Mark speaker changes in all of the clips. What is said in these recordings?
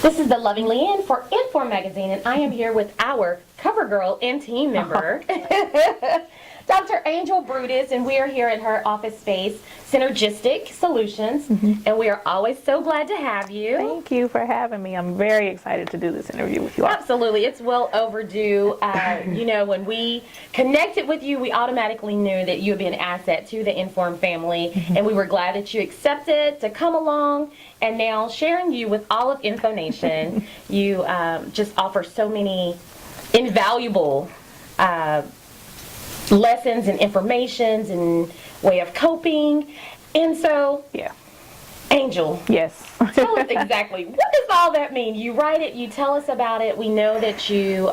Speaker 1: This is the loving LeAnn for Inform Magazine, and I am here with our cover girl and team member, Dr. Angel Brutus, and we are here at her office space, Synergistic Solutions, and we are always so glad to have you.
Speaker 2: Thank you for having me. I'm very excited to do this interview with you all.
Speaker 1: Absolutely. It's well overdue. You know, when we connected with you, we automatically knew that you would be an asset to the Inform family, and we were glad that you accepted to come along. And now, sharing you with all of InfoNation, you just offer so many invaluable lessons and informations and way of coping. And so,
Speaker 2: Yeah.
Speaker 1: Angel,
Speaker 2: Yes.
Speaker 1: tell us exactly, what does all that mean? You write it, you tell us about it. We know that you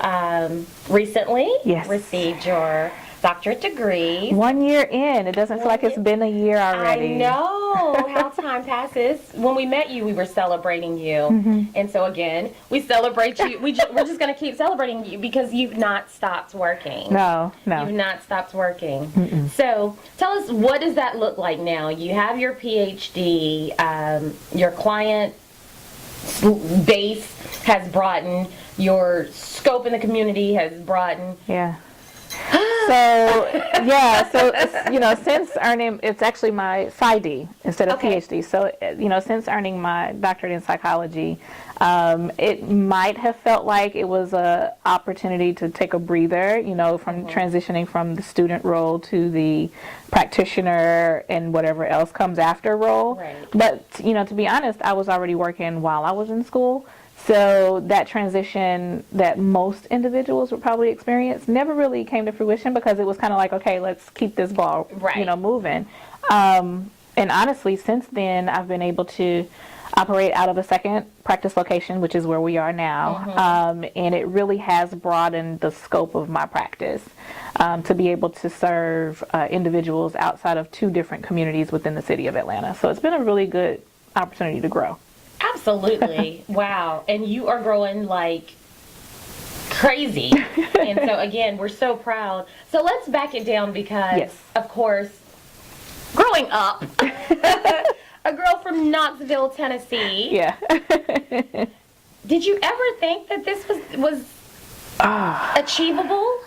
Speaker 1: recently
Speaker 2: Yes.
Speaker 1: received your doctorate degree.
Speaker 2: 1 year in. It doesn't feel like it's been a year already.
Speaker 1: I know how time passes. When we met you, we were celebrating you. And so again, we celebrate you. We're just going to keep celebrating you because you've not stopped working.
Speaker 2: No.
Speaker 1: You've not stopped working. So tell us, what does that look like now? You have your PhD, your client base has broadened, your scope in the community has broadened.
Speaker 2: Yeah. So since earning, it's actually my PsyD instead of
Speaker 1: Okay.
Speaker 2: PhD. So, since earning my doctorate in psychology, it might have felt like it was a opportunity to take a breather, from transitioning from the student role to the practitioner and whatever else comes after role.
Speaker 1: Right.
Speaker 2: But, to be honest, I was already working while I was in school. So that transition that most individuals would probably experience never really came to fruition because it was kind of like, okay, let's keep this ball, moving. And honestly, since then, I've been able to operate out of a second practice location, which is where we are now. And it really has broadened the scope of my practice to be able to serve individuals outside of 2 different communities within the city of Atlanta. So it's been a really good opportunity to grow.
Speaker 1: Absolutely. Wow. And you are growing like crazy. And so, again, we're so proud. So let's back it down because, of course, growing up, a girl from Knoxville, Tennessee.
Speaker 2: Yeah.
Speaker 1: Did you ever think that this was achievable?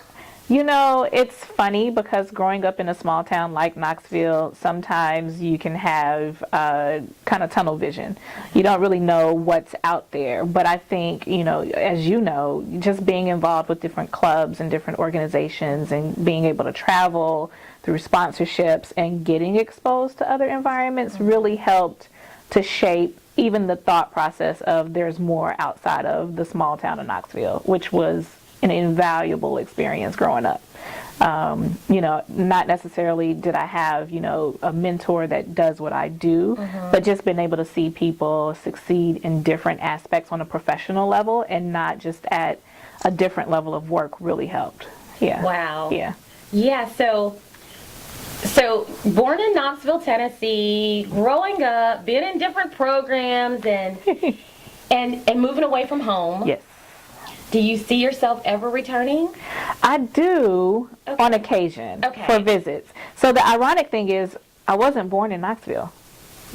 Speaker 2: It's funny because growing up in a small town like Knoxville, sometimes you can have kind of tunnel vision. You don't really know what's out there. But I think, as you know, just being involved with different clubs and different organizations and being able to travel through sponsorships and getting exposed to other environments really helped to shape even the thought process of there's more outside of the small town of Knoxville, which was an invaluable experience growing up. Not necessarily did I have, a mentor that does what I do, but just being able to see people succeed in different aspects on a professional level and not just at a different level of work really helped. Yeah.
Speaker 1: Wow.
Speaker 2: Yeah.
Speaker 1: Yeah, so born in Knoxville, Tennessee, growing up, being in different programs and moving away from home.
Speaker 2: Yes.
Speaker 1: Do you see yourself ever returning?
Speaker 2: I do on occasion for visits. So the ironic thing is I wasn't born in Knoxville.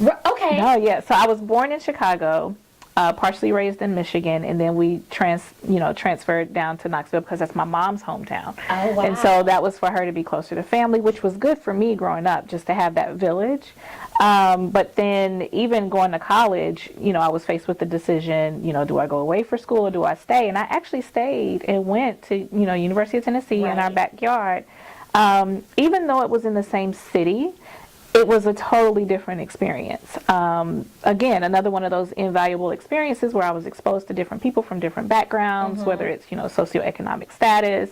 Speaker 1: Okay.
Speaker 2: No, yeah. So I was born in Chicago, partially raised in Michigan, and then we transferred down to Knoxville because that's my mom's hometown.
Speaker 1: Oh, wow.
Speaker 2: And so that was for her to be closer to family, which was good for me growing up, just to have that village. But then even going to college, I was faced with the decision, do I go away for school or do I stay? And I actually stayed and went to, University of Tennessee in our backyard. Even though it was in the same city, it was a totally different experience. Again, another one of those invaluable experiences where I was exposed to different people from different backgrounds, whether it's, socioeconomic status,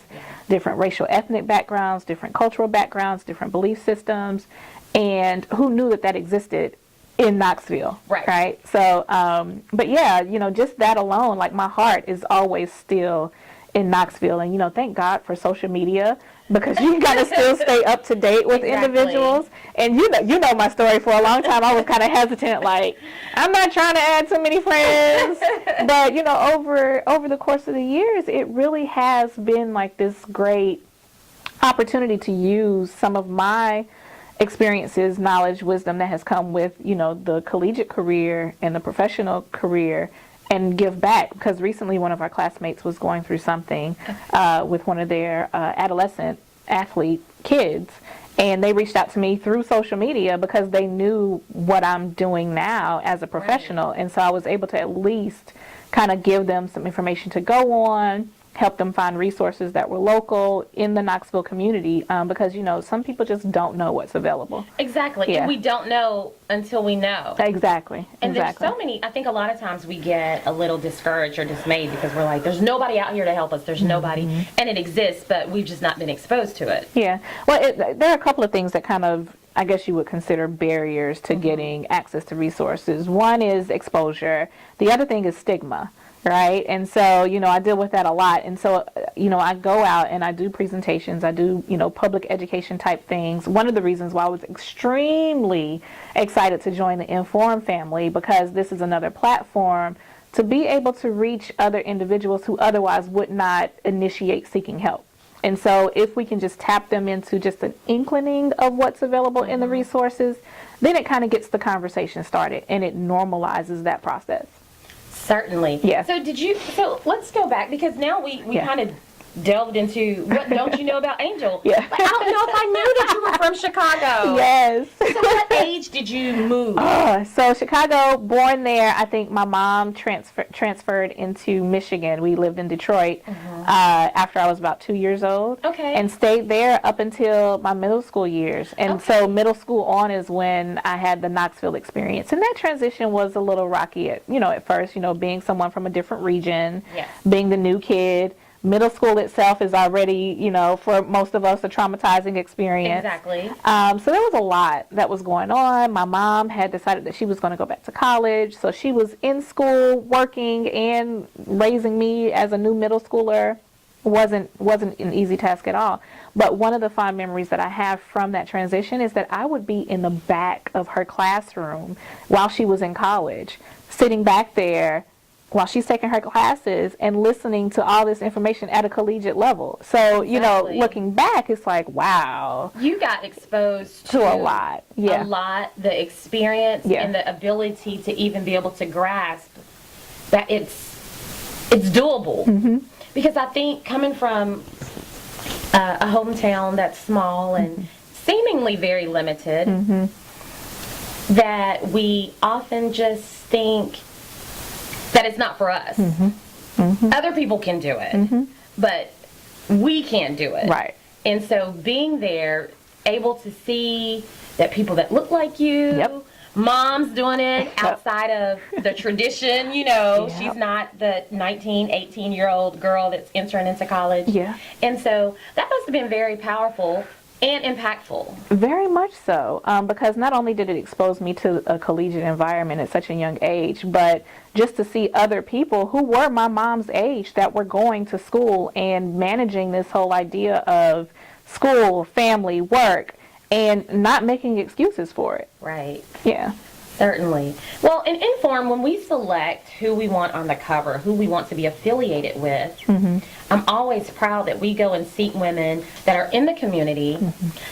Speaker 2: different racial ethnic backgrounds, different cultural backgrounds, different belief systems, and who knew that existed in Knoxville, right? So, but yeah, just that alone, like my heart is always still in Knoxville, and thank God for social media because you got to still stay up to date with individuals. And you know my story. For a long time, I was kind of hesitant, like I'm not trying to add too many friends. But over the course of the years, it really has been like this great opportunity to use some of my experiences, knowledge, wisdom that has come with, the collegiate career and the professional career, and give back, because recently one of our classmates was going through something with one of their adolescent athlete kids, and they reached out to me through social media because they knew what I'm doing now as a professional. Right. And so I was able to at least kind of give them some information to go on, help them find resources that were local in the Knoxville community, because, you know, some people just don't know what's available.
Speaker 1: Exactly.
Speaker 2: Yeah.
Speaker 1: And we don't know until we know.
Speaker 2: Exactly.
Speaker 1: And there's so many, I think a lot of times we get a little discouraged or dismayed because we're like, there's nobody out here to help us. There's nobody. And it exists, but we've just not been exposed to it.
Speaker 2: Yeah. Well, there are a couple of things that kind of, I guess you would consider barriers to getting access to resources. One is exposure. The other thing is stigma. Right. And so, you know, I deal with that a lot. And so, you know, I go out and I do presentations. I do, you know, public education type things. One of the reasons why I was extremely excited to join the Inform family, because this is another platform to be able to reach other individuals who otherwise would not initiate seeking help. And so if we can just tap them into just an inkling of what's available in the resources, then it kind of gets the conversation started and it normalizes that process.
Speaker 1: Certainly.
Speaker 2: Yeah.
Speaker 1: So let's go back, because now we kind of delved into what don't you know about Angel?
Speaker 2: Yeah.
Speaker 1: Like, I don't know if I knew that you were from Chicago.
Speaker 2: Yes.
Speaker 1: So what age did you move?
Speaker 2: So Chicago, born there. I think my mom transferred into Michigan. We lived in Detroit after I was about 2 years old. Okay. And stayed there up until my middle school years. And so middle school on is when I had the Knoxville experience. And that transition was a little rocky at first, being someone from a different region, being the new kid. Middle school itself is already, for most of us, a traumatizing experience.
Speaker 1: Exactly.
Speaker 2: So there was a lot that was going on. My mom had decided that she was going to go back to college. So she was in school, working, and raising me as a new middle schooler. Wasn't an easy task at all. But one of the fond memories that I have from that transition is that I would be in the back of her classroom while she was in college, sitting back there while she's taking her classes and listening to all this information at a collegiate level. So, looking back, it's like, wow.
Speaker 1: You got exposed
Speaker 2: to a lot. Yeah.
Speaker 1: A lot, the experience and the ability to even be able to grasp that it's doable. Mm-hmm. Because I think coming from a hometown that's small and seemingly very limited, that we often just think that it's not for us. Other people can do it, but we can't do it.
Speaker 2: Right.
Speaker 1: And so being there, able to see that people that look like you, mom's doing it outside of the tradition, she's not the 19, 18-year-old girl that's entering into college. Yeah. And so that must have been very powerful and impactful.
Speaker 2: Very much so, because not only did it expose me to a collegiate environment at such a young age, but just to see other people who were my mom's age that were going to school and managing this whole idea of school, family, work, and not making excuses for it.
Speaker 1: Right.
Speaker 2: Yeah.
Speaker 1: Certainly. Well, in Inform, when we select who we want on the cover, who we want to be affiliated with, I'm always proud that we go and seek women that are in the community,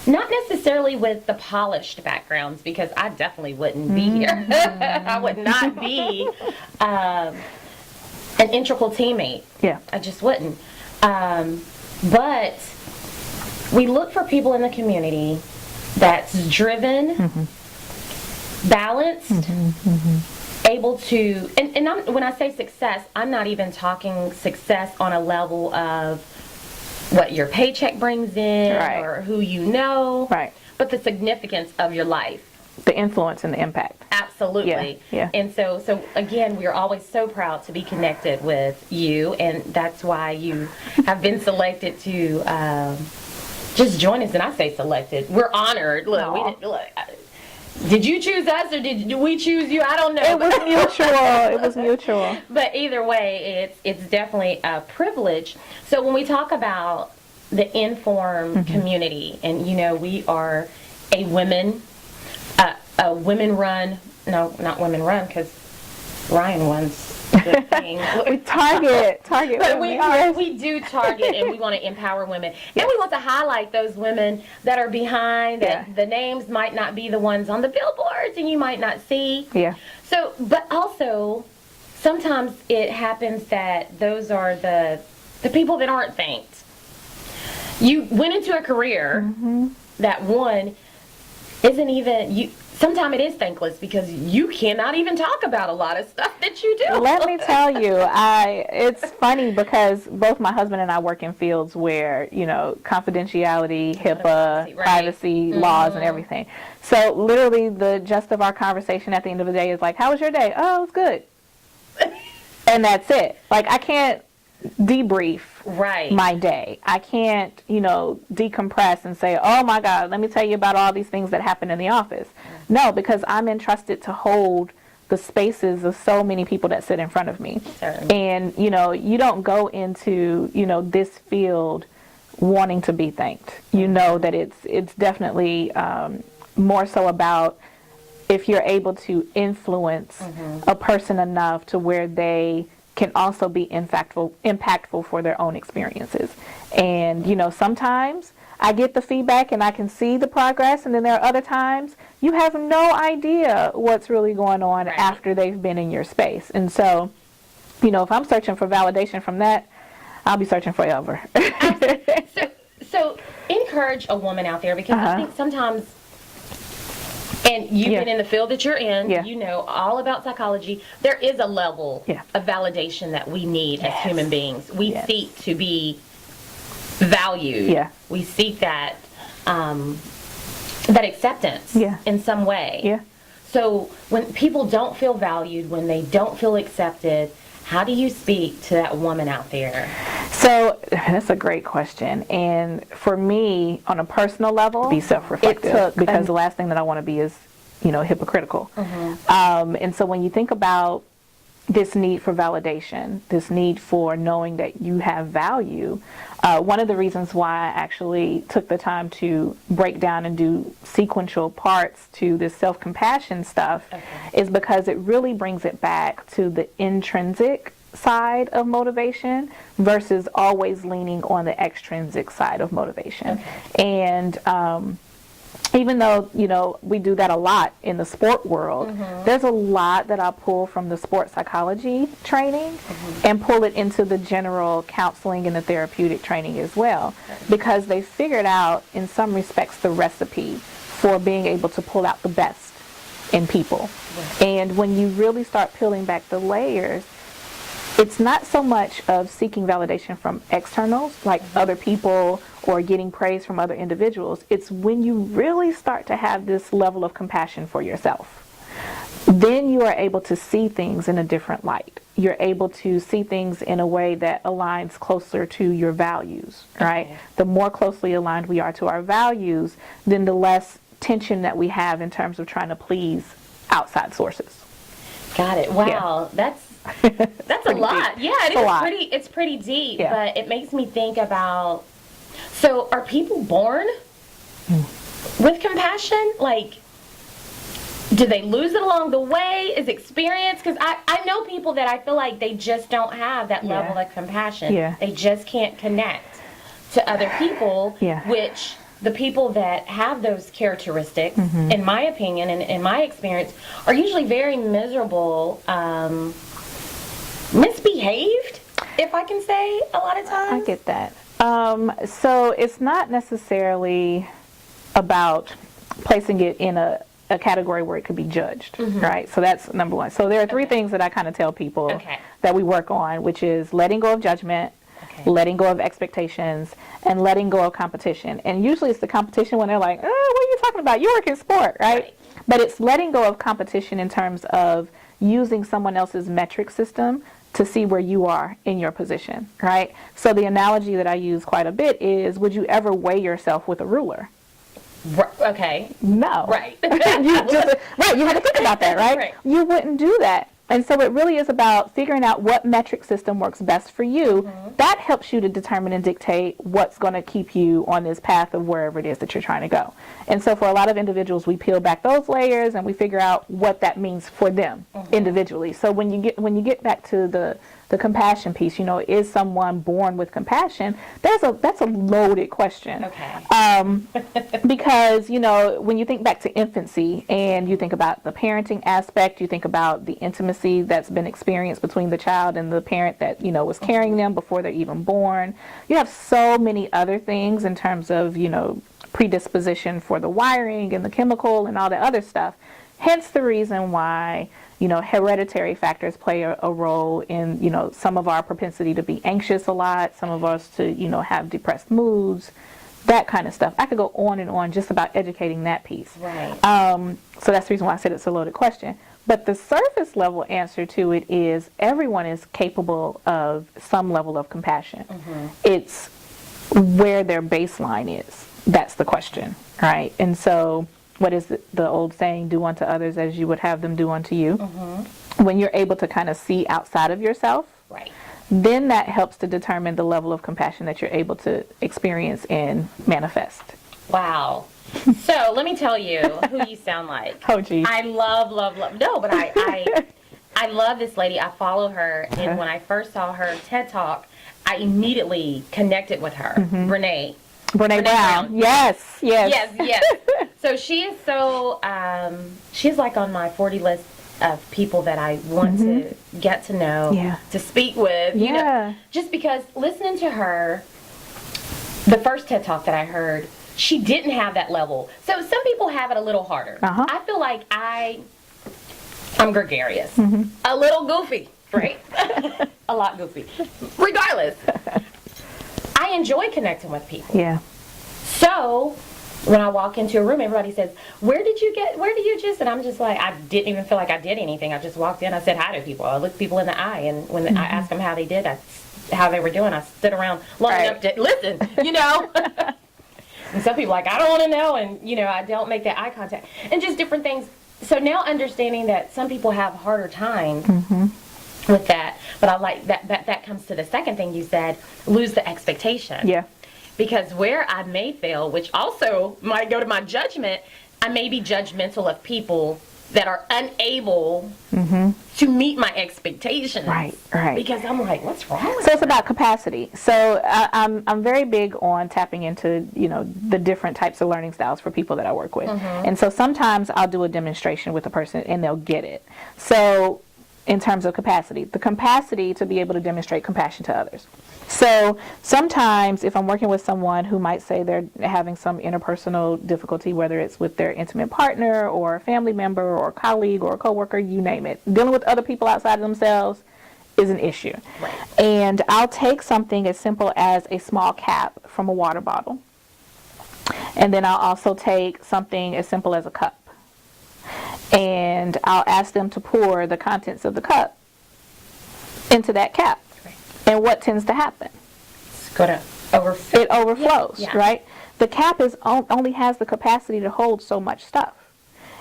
Speaker 1: not necessarily with the polished backgrounds, because I definitely wouldn't be here. I would not be an integral teammate. Yeah. I just wouldn't. But we look for people in the community that's driven, balanced, able to, and when I say success, I'm not even talking success on a level of what your paycheck brings in or who you know, but the significance of your life.
Speaker 2: The influence and the impact.
Speaker 1: Absolutely.
Speaker 2: Yeah.
Speaker 1: And so again, we are always so proud to be connected with you, and that's why you have been selected to just join us. And I say selected. We're honored. Did you choose us or did we choose you? I don't know.
Speaker 2: It was mutual. It was mutual.
Speaker 1: But either way, it's definitely a privilege. So when we talk about the Inform community, and we are a women-run, no, not women-run, because Ryan runs the thing.
Speaker 2: We target
Speaker 1: but
Speaker 2: women.
Speaker 1: we do target, and we want to empower women. And we want to highlight those women that are behind, that the names might not be the ones on the billboards and you might not see. Yeah. So, but also sometimes it happens that those are the people that aren't thanked. You went into a career that one isn't even you. Sometimes it is thankless because you cannot even talk about a lot of stuff that you do.
Speaker 2: Let me tell you, it's funny because both my husband and I work in fields where, confidentiality, HIPAA, privacy laws and everything. So literally the gist of our conversation at the end of the day is like, how was your day? Oh, it was good. And that's it. Like, I can't debrief my day. I can't, decompress and say, oh my God, let me tell you about all these things that happened in the office. No, because I'm entrusted to hold the spaces of so many people that sit in front of me.
Speaker 1: Certainly.
Speaker 2: And, you don't go into, this field wanting to be thanked. You know that it's definitely more so about if you're able to influence a person enough to where they can also be impactful for their own experiences. And, sometimes I get the feedback and I can see the progress, and then there are other times you have no idea what's really going on after they've been in your space. And so, if I'm searching for validation from that, I'll be searching forever.
Speaker 1: So encourage a woman out there, because I think sometimes, and you've been in the field that you're in, you know all about psychology, there is a level of validation that we need as human beings. We seek to be valued. We seek that that acceptance in some way. So when people don't feel valued, when they don't feel accepted, how do you speak to that woman out there?
Speaker 2: So that's a great question. And for me, on a personal level, be self-reflective, because the last thing that I want to be is, hypocritical. And so when you think about this need for validation, this need for knowing that you have value, one of the reasons why I actually took the time to break down and do sequential parts to this self-compassion stuff is because it really brings it back to the intrinsic side of motivation versus always leaning on the extrinsic side of motivation. And even though, we do that a lot in the sport world, there's a lot that I pull from the sport psychology training and pull it into the general counseling and the therapeutic training as well, because they figured out, in some respects, the recipe for being able to pull out the best in people. And when you really start peeling back the layers, it's not so much of seeking validation from externals, like other people or getting praise from other individuals. It's when you really start to have this level of compassion for yourself. Then you are able to see things in a different light. You're able to see things in a way that aligns closer to your values, right? The more closely aligned we are to our values, then the less tension that we have in terms of trying to please outside sources.
Speaker 1: Got it. Wow. That's a lot.
Speaker 2: Deep.
Speaker 1: Yeah, it's pretty deep, but it makes me think about, so are people born with compassion? Like, do they lose it along the way? Is experience? Because I know people that I feel like they just don't have that level of compassion. They just can't connect to other people, which the people that have those characteristics, in my opinion and in my experience, are usually very miserable, misbehaved, if I can say, a lot of times.
Speaker 2: I get that. So it's not necessarily about placing it in a category where it could be judged, right? So that's number one. So there are three things that I kind of tell people that we work on, which is letting go of judgment, letting go of expectations, and letting go of competition. And usually it's the competition when they're like, what are you talking about? You work in sport, right? But it's letting go of competition in terms of using someone else's metric system to see where you are in your position, right? So the analogy that I use quite a bit is, would you ever weigh yourself with a ruler?
Speaker 1: Okay.
Speaker 2: No.
Speaker 1: Right.
Speaker 2: You had to think about that, right? You wouldn't do that. And so it really is about figuring out what metric system works best for you. That helps you to determine and dictate what's going to keep you on this path of wherever it is that you're trying to go. And so for a lot of individuals, we peel back those layers and we figure out what that means for them individually. So when you get back to the compassion piece, is someone born with compassion? That's a loaded question.
Speaker 1: Okay.
Speaker 2: Because, when you think back to infancy and you think about the parenting aspect, you think about the intimacy that's been experienced between the child and the parent that, was carrying them before they're even born. You have so many other things in terms of, predisposition for the wiring and the chemical and all the other stuff. Hence the reason why, hereditary factors play a role in, some of our propensity to be anxious a lot, some of us to, have depressed moods, that kind of stuff. I could go on and on just about educating that piece.
Speaker 1: Right.
Speaker 2: So that's the reason why I said it's a loaded question. But the surface level answer to it is everyone is capable of some level of compassion. Mm-hmm. It's where their baseline is. That's the question, right? And so what is the old saying, do unto others as you would have them do unto you? Mm-hmm. When you're able to kind of see outside of yourself,
Speaker 1: right,
Speaker 2: then that helps to determine the level of compassion that you're able to experience and manifest.
Speaker 1: Wow. So let me tell you who you sound like.
Speaker 2: Oh, geez.
Speaker 1: I love. No, but I love this lady. I follow her, and when I first saw her TED Talk, I immediately connected with her,
Speaker 2: Mm-hmm.
Speaker 1: Brene Brown.
Speaker 2: Yes.
Speaker 1: So she is she's like on my 40 list of people that I want to get to know, to speak with, just because listening to her, the first TED Talk that I heard, she didn't have that level. So some people have it a little harder. Uh-huh. I feel like I'm gregarious, a little goofy, right? A lot goofy. Regardless, I enjoy connecting with people.
Speaker 2: Yeah.
Speaker 1: So when I walk into a room, everybody says, where did you just, and I'm just like, I didn't even feel like I did anything. I just walked in, I said hi to people. I looked people in the eye, and when I asked them how they did, how they were doing, I stood around long enough to listen, And some people are like, I don't want to know, and, I don't make that eye contact. And just different things. So now understanding that some people have harder time with that, but I like that comes to the second thing you said, lose the expectation.
Speaker 2: Yeah.
Speaker 1: Because where I may fail, which also might go to my judgment, I may be judgmental of people that are unable to meet my expectations.
Speaker 2: Right.
Speaker 1: Because I'm like, what's wrong with
Speaker 2: So it's about capacity. So I'm very big on tapping into, the different types of learning styles for people that I work with. And so sometimes I'll do a demonstration with a person and they'll get it. So in terms of capacity, the capacity to be able to demonstrate compassion to others. So sometimes if I'm working with someone who might say they're having some interpersonal difficulty, whether it's with their intimate partner or a family member or a colleague or a coworker, you name it, dealing with other people outside of themselves is an issue.
Speaker 1: Right.
Speaker 2: And I'll take something as simple as a small cap from a water bottle. And then I'll also take something as simple as a cup. And I'll ask them to pour the contents of the cup into that cap. And what tends to happen?
Speaker 1: It's going to overflow.
Speaker 2: It overflows, right? The cap only has the capacity to hold so much stuff.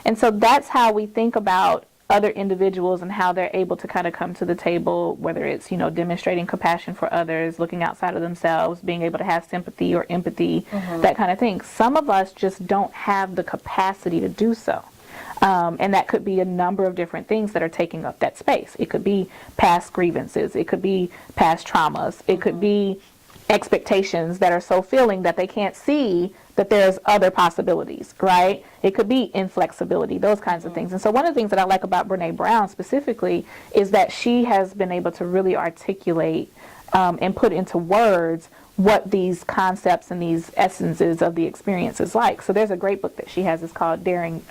Speaker 2: And so that's how we think about other individuals and how they're able to kind of come to the table, whether it's, demonstrating compassion for others, looking outside of themselves, being able to have sympathy or empathy, that kind of thing. Some of us just don't have the capacity to do so. And that could be a number of different things that are taking up that space. It could be past grievances. It could be past traumas. It could be expectations that are so filling that they can't see that there's other possibilities, right? It could be inflexibility, those kinds of things. And so one of the things that I like about Brene Brown specifically is that she has been able to really articulate and put into words what these concepts and these essences of the experience is like. So there's a great book that she has. It's called Daring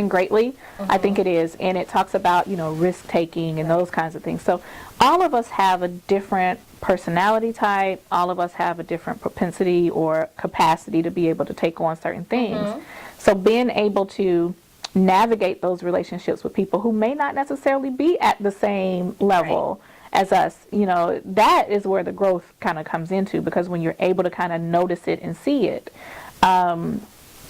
Speaker 2: Greatly? I think it is. And it talks about, risk-taking and those kinds of things. So all of us have a different personality type. All of us have a different propensity or capacity to be able to take on certain things. So being able to navigate those relationships with people who may not necessarily be at the same level as us, that is where the growth kind of comes into, because when you're able to kind of notice it and see it, I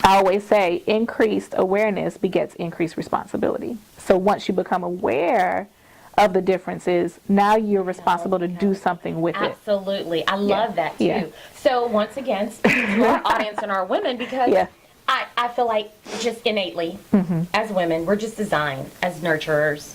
Speaker 2: always say increased awareness begets increased responsibility. So once you become aware of the differences, now you're responsible to do something with it.
Speaker 1: Absolutely. I love that too. So once again, speaking to our audience and our women, because I feel like just innately, as women, we're just designed as nurturers.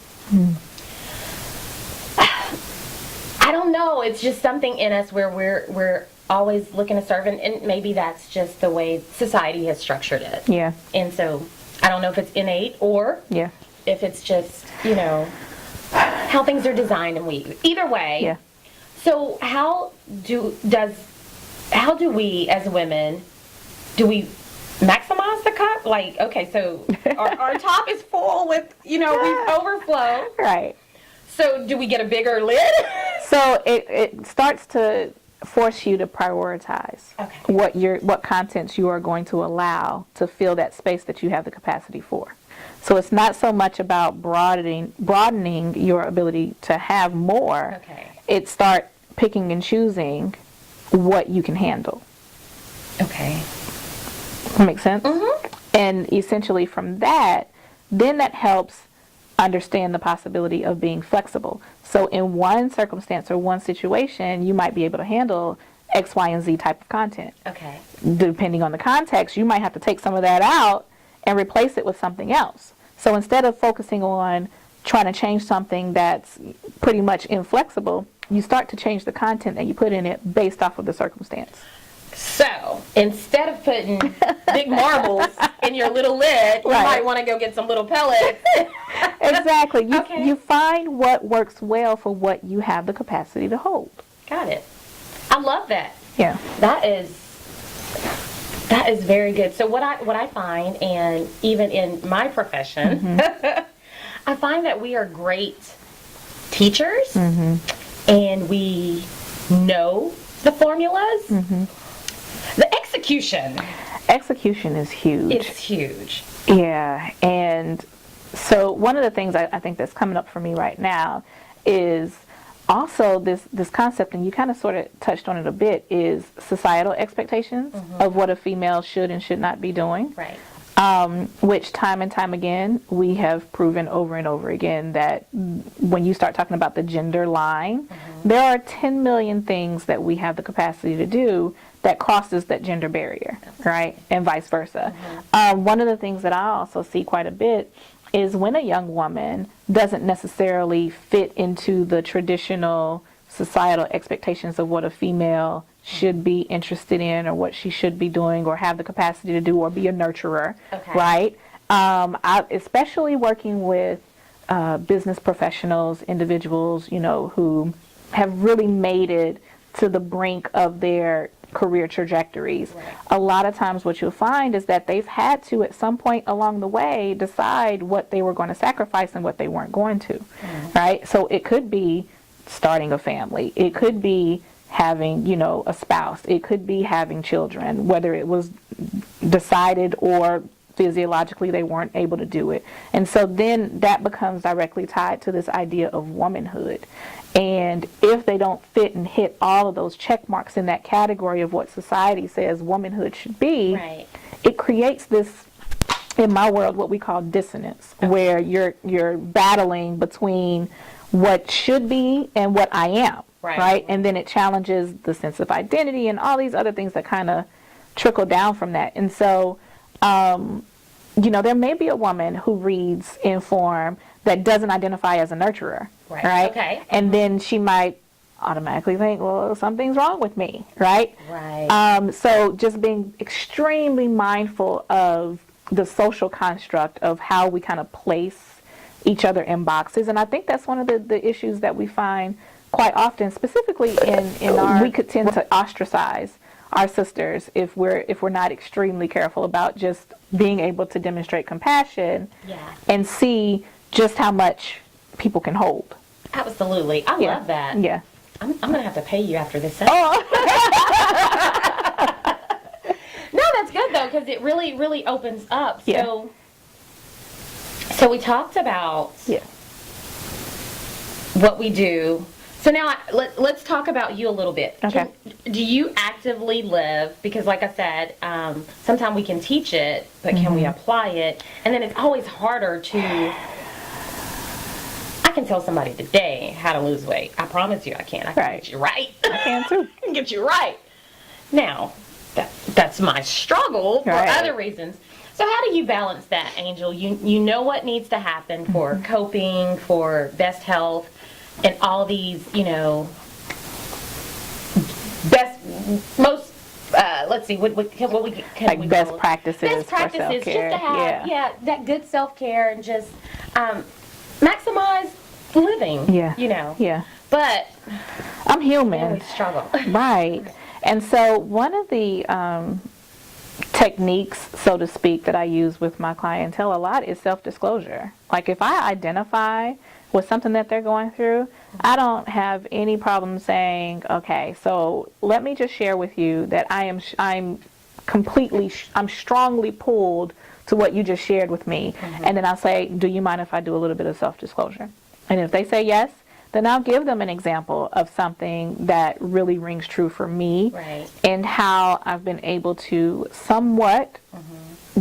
Speaker 1: I don't know. It's just something in us where we're always looking to serve, and maybe that's just the way society has structured it.
Speaker 2: Yeah.
Speaker 1: And so I don't know if it's innate or
Speaker 2: Yeah.
Speaker 1: if it's just, how things are designed, and either way.
Speaker 2: Yeah.
Speaker 1: So how do we as women, do we maximize the cup? Like, okay, so our top is full with, we overflow.
Speaker 2: Right.
Speaker 1: So do we get a bigger lid?
Speaker 2: So it starts to force you to prioritize what contents you are going to allow to fill that space that you have the capacity for. So it's not so much about broadening your ability to have more.
Speaker 1: Okay.
Speaker 2: It start picking and choosing what you can handle.
Speaker 1: Okay.
Speaker 2: Makes sense?
Speaker 1: Mm-hmm.
Speaker 2: And essentially from that, then that helps understand the possibility of being flexible. So in one circumstance or one situation, you might be able to handle X, Y, and Z type of content.
Speaker 1: Okay.
Speaker 2: Depending on the context, you might have to take some of that out and replace it with something else. So instead of focusing on trying to change something that's pretty much inflexible, you start to change the content that you put in it based off of the circumstance.
Speaker 1: So instead of putting big marbles in your little lid, you might want to go get some little pellets.
Speaker 2: Exactly. You find what works well for what you have the capacity to hold.
Speaker 1: Got it. I love that.
Speaker 2: Yeah.
Speaker 1: That is very good. So what I find, and even in my profession, I find that we are great teachers, and we know the formulas. The execution
Speaker 2: is huge.
Speaker 1: It's huge.
Speaker 2: Yeah, and so one of the things I think that's coming up for me right now is also this concept, and you kind of sort of touched on it a bit, is societal expectations of what a female should and should not be doing.
Speaker 1: Right.
Speaker 2: Which time and time again, we have proven over and over again that when you start talking about the gender line, there are 10 million things that we have the capacity to do that crosses that gender barrier, right? And vice versa. One of the things that I also see quite a bit is when a young woman doesn't necessarily fit into the traditional societal expectations of what a female should be interested in or what she should be doing or have the capacity to do or be a nurturer, right? Especially working with business professionals, individuals, who have really made it to the brink of their career trajectories. A lot of times what you'll find is that they've had to, at some point along the way, decide what they were going to sacrifice and what they weren't going to, right? So it could be starting a family. It could be having, a spouse. It could be having children, whether it was decided or physiologically they weren't able to do it. And so then that becomes directly tied to this idea of womanhood. And if they don't fit and hit all of those check marks in that category of what society says womanhood should be, it creates this, in my world, what we call dissonance, where you're battling between what should be and what I am, right? And then it challenges the sense of identity and all these other things that kind of trickle down from that. And so, there may be a woman who reads Inform that doesn't identify as a nurturer, right?
Speaker 1: Okay.
Speaker 2: And then she might automatically think, well, something's wrong with me, right? So just being extremely mindful of the social construct of how we kind of place each other in boxes. And I think that's one of the issues that we find quite often, specifically in our, we could tend to ostracize our sisters if we're not extremely careful about just being able to demonstrate compassion and see just how much people can hold.
Speaker 1: Absolutely. I love that.
Speaker 2: Yeah.
Speaker 1: I'm going to have to pay you after this session. No, that's good, though, because it really, really opens up. So we talked about what we do. So now let's talk about you a little bit.
Speaker 2: Okay.
Speaker 1: Do you actively live, because like I said, sometimes we can teach it, but can we apply it? And then it's always harder to... I can tell somebody today how to lose weight. I promise you I can. I can get you right.
Speaker 2: I can too.
Speaker 1: I can get you right. Now, that's my struggle for other reasons. So how do you balance that, Angel? You know what needs to happen for coping, for best health, and all these, most, let's see, what can
Speaker 2: Like
Speaker 1: we
Speaker 2: best
Speaker 1: call it?
Speaker 2: practices
Speaker 1: Best
Speaker 2: for
Speaker 1: practices, just
Speaker 2: self-care.
Speaker 1: to have,
Speaker 2: Yeah.
Speaker 1: that good self-care and just maximize living,
Speaker 2: Yeah.
Speaker 1: you know.
Speaker 2: Yeah.
Speaker 1: But
Speaker 2: I'm
Speaker 1: man,
Speaker 2: human.
Speaker 1: we struggle.
Speaker 2: Right. And so one of the techniques, so to speak, that I use with my clientele a lot is self-disclosure. Like if I identify with something that they're going through, I don't have any problem saying, okay, so let me just share with you that I'm strongly pulled to what you just shared with me. And then I'll say, do you mind if I do a little bit of self-disclosure? And if they say yes, then I'll give them an example of something that really rings true for me,
Speaker 1: Right.
Speaker 2: and how I've been able to somewhat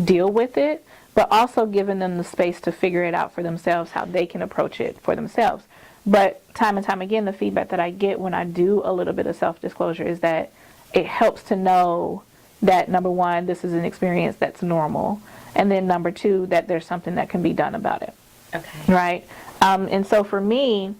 Speaker 2: deal with it, but also giving them the space to figure it out for themselves, how they can approach it for themselves. But time and time again, the feedback that I get when I do a little bit of self-disclosure is that it helps to know that, number one, this is an experience that's normal, and then number two, that there's something that can be done about it.
Speaker 1: Okay.
Speaker 2: Right? And so for me,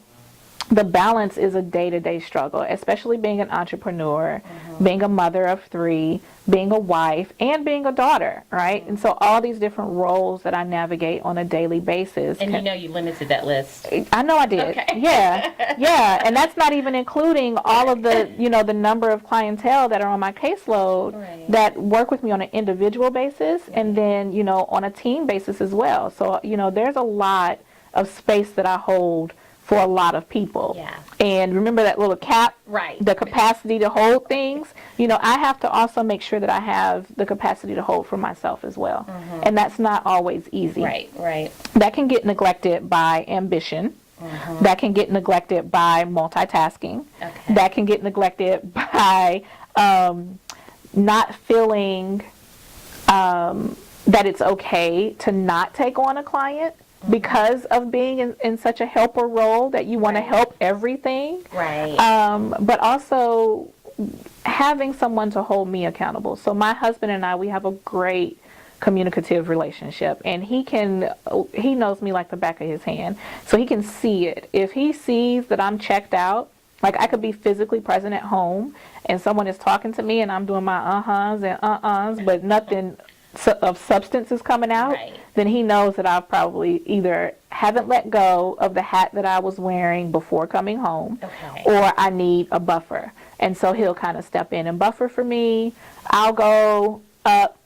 Speaker 2: the balance is a day-to-day struggle, especially being an entrepreneur, being a mother of 3, being a wife, and being a daughter, right? And so all these different roles that I navigate on a daily basis.
Speaker 1: And you know you limited that list.
Speaker 2: I know I did.
Speaker 1: Okay.
Speaker 2: Yeah. Yeah. And that's not even including all of the, the number of clientele that are on my caseload
Speaker 1: Right.
Speaker 2: that work with me on an individual basis, and then, on a team basis as well. So, there's a lot of space that I hold for a lot of people.
Speaker 1: Yeah.
Speaker 2: And remember that little cap?
Speaker 1: Right.
Speaker 2: The capacity to hold things. I have to also make sure that I have the capacity to hold for myself as well. And that's not always easy.
Speaker 1: Right.
Speaker 2: That can get neglected by ambition. That can get neglected by multitasking.
Speaker 1: Okay.
Speaker 2: That can get neglected by not feeling that it's okay to not take on a client because of being in such a helper role that you want to help everything.
Speaker 1: Right.
Speaker 2: But also having someone to hold me accountable. So my husband and I, we have a great communicative relationship, and he knows me like the back of his hand, so he can see it. If he sees that I'm checked out, like I could be physically present at home and someone is talking to me and I'm doing my uh-huhs and uh-uhs, but nothing of substance is coming out,
Speaker 1: Right.
Speaker 2: then he knows that I probably either haven't let go of the hat that I was wearing before coming home,
Speaker 1: Okay.
Speaker 2: or I need a buffer. And so he'll kind of step in and buffer for me. I'll go up,